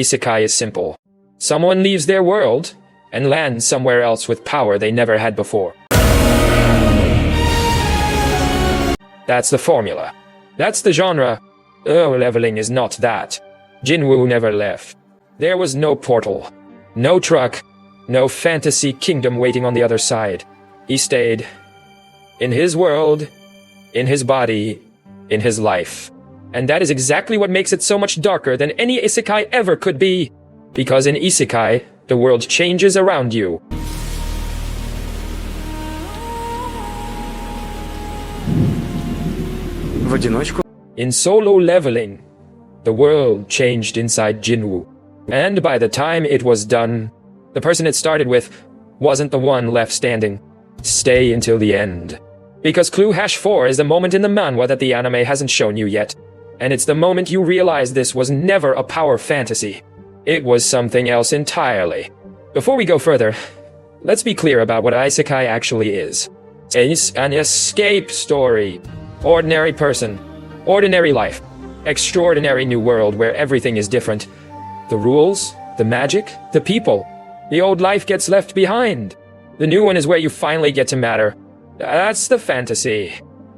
Isekai is simple. Someone leaves their world and lands somewhere else with power they never had before. That's the formula. That's the genre. Leveling is not that. Jinwoo never left. There was no portal, no truck, no fantasy kingdom waiting on the other side. He stayed. In his world, in his body, in his life. And that is exactly what makes it so much darker than any isekai ever could be. Because in isekai, the world changes around you. В одиночку? In solo leveling, the world changed inside Jinwoo. And by the time it was done, the person it started with wasn't the one left standing. Stay until the end. Because Clue #4 is the moment in the manhwa that the anime hasn't shown you yet. And it's the moment you realize this was never a power fantasy. It was something else entirely. Before we go further, let's be clear about what Isekai actually is. It's an escape story. Ordinary person. Ordinary life. Extraordinary new world where everything is different. The rules, the magic, the people. The old life gets left behind. The new one is where you finally get to matter. That's the fantasy.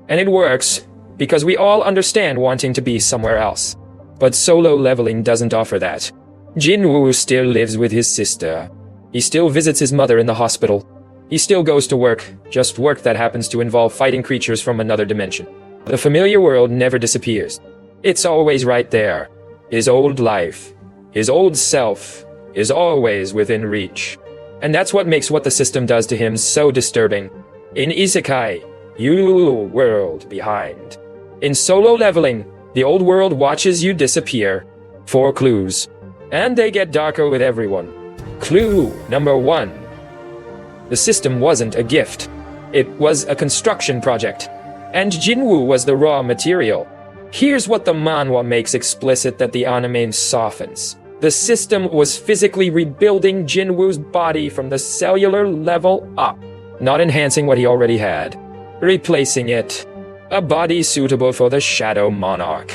And it works, because we all understand wanting to be somewhere else. But solo leveling doesn't offer that. Jinwoo still lives with his sister. He still visits his mother in the hospital. He still goes to work, just work that happens to involve fighting creatures from another dimension. The familiar world never disappears. It's always right there. His old life, his old self, is always within reach. And that's what makes what the system does to him so disturbing. In Isekai, you leave the world behind. In solo leveling, the old world watches you disappear. 4 clues. And they get darker with everyone. Clue number 1. The system wasn't a gift. It was a construction project. And Jinwoo was the raw material. Here's what the manhwa makes explicit that the anime softens. The system was physically rebuilding Jinwoo's body from the cellular level up, not enhancing what he already had, replacing it. A body suitable for the Shadow Monarch.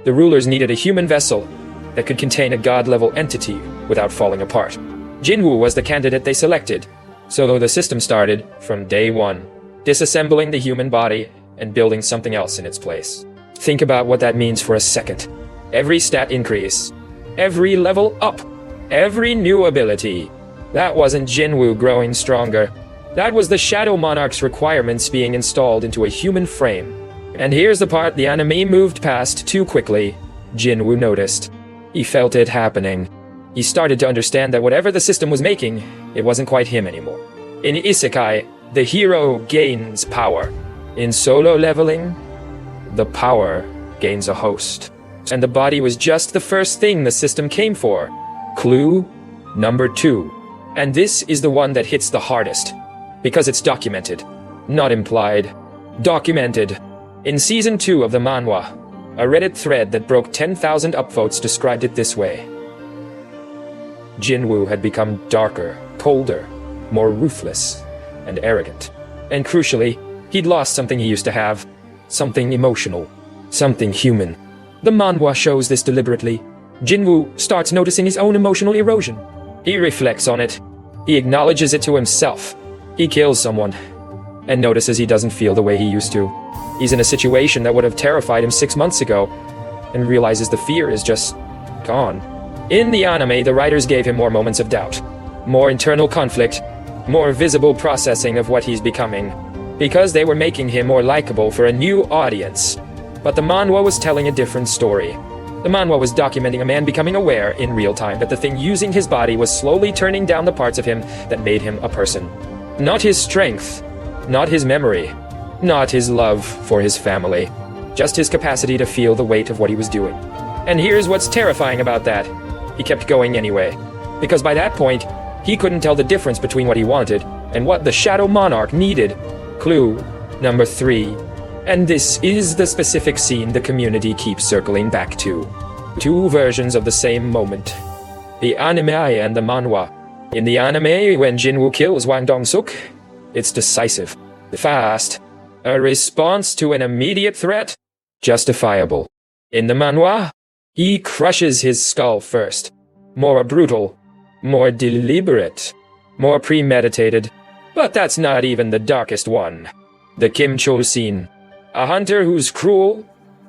The rulers needed a human vessel that could contain a god-level entity without falling apart. Jinwoo was the candidate they selected, so though the system started from day one, disassembling the human body and building something else in its place. Think about what that means for a second. Every stat increase, every level up, every new ability. That wasn't Jinwoo growing stronger. That was the Shadow Monarch's requirements being installed into a human frame. And here's the part the anime moved past too quickly. Jinwoo noticed. He felt it happening. He started to understand that whatever the system was making, it wasn't quite him anymore. In Isekai, the hero gains power. In solo leveling, the power gains a host. And the body was just the first thing the system came for. Clue number 2. And this is the one that hits the hardest. Because it's documented. Not implied. Documented. In Season 2 of the manhwa, a Reddit thread that broke 10,000 upvotes described it this way. Jinwoo had become darker, colder, more ruthless, and arrogant. And crucially, he'd lost something he used to have. Something emotional. Something human. The manhwa shows this deliberately. Jinwoo starts noticing his own emotional erosion. He reflects on it. He acknowledges it to himself. He kills someone, and notices he doesn't feel the way he used to. He's in a situation that would have terrified him 6 months ago, and realizes the fear is just gone. In the anime, the writers gave him more moments of doubt, more internal conflict, more visible processing of what he's becoming, because they were making him more likable for a new audience. But the manhwa was telling a different story. The manhwa was documenting a man becoming aware in real time that the thing using his body was slowly turning down the parts of him that made him a person. Not his strength, not his memory, not his love for his family, just his capacity to feel the weight of what he was doing. And here's what's terrifying about that. He kept going anyway, because by that point, he couldn't tell the difference between what he wanted and what the Shadow Monarch needed. Clue number 3. And this is the specific scene the community keeps circling back to. 2 versions of the same moment. The anime and the manhwa. In the anime, when Jinwoo kills Wang Dong-suk, it's decisive, fast, a response to an immediate threat, justifiable. In the manhwa, he crushes his skull first. more brutal, more deliberate, more premeditated. But that's not even the darkest one. The Kim Cho scene. A hunter who's cruel,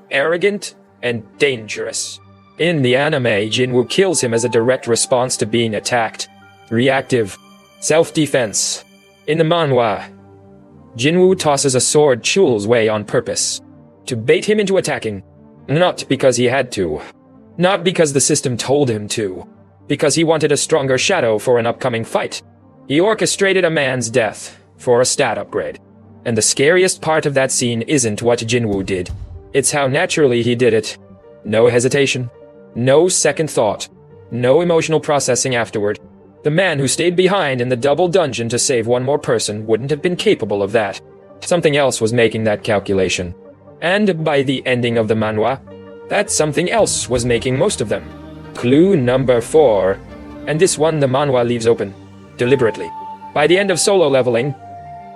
arrogant, and dangerous. In the anime, Jinwoo kills him as a direct response to being attacked. Reactive. Self-defense. In the manhwa, Jinwoo tosses a sword Chul's way on purpose. To bait him into attacking. Not because he had to. Not because the system told him to. Because he wanted a stronger shadow for an upcoming fight. He orchestrated a man's death for a stat upgrade. And the scariest part of that scene isn't what Jinwoo did. It's how naturally he did it. No hesitation. No second thought. No emotional processing afterward. The man who stayed behind in the double dungeon to save one more person wouldn't have been capable of that. Something else was making that calculation. And by the ending of the manhwa, that something else was making most of them. Clue number 4. And this one the manhwa leaves open. Deliberately. By the end of solo leveling,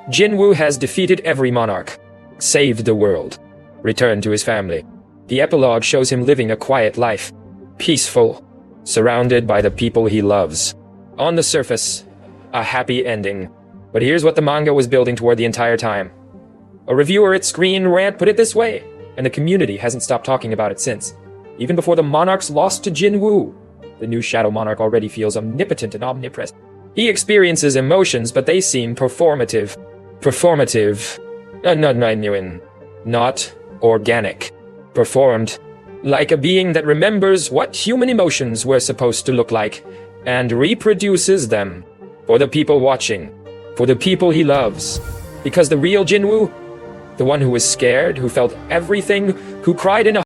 Jinwoo has defeated every monarch, saved the world, returned to his family. The epilogue shows him living a quiet life, peaceful, surrounded by the people he loves. On the surface, a happy ending. But here's what the manga was building toward the entire time. A reviewer at Screen Rant put it this way, and the community hasn't stopped talking about it since. Even before the monarchs lost to Jinwoo, the new Shadow Monarch already feels omnipotent and omnipresent. He experiences emotions, but they seem performative. Not organic. Performed. Like a being that remembers what human emotions were supposed to look like, and reproduces them. For the people watching. For the people he loves. Because the real Jinwoo, the one who was scared, who felt everything, who cried in a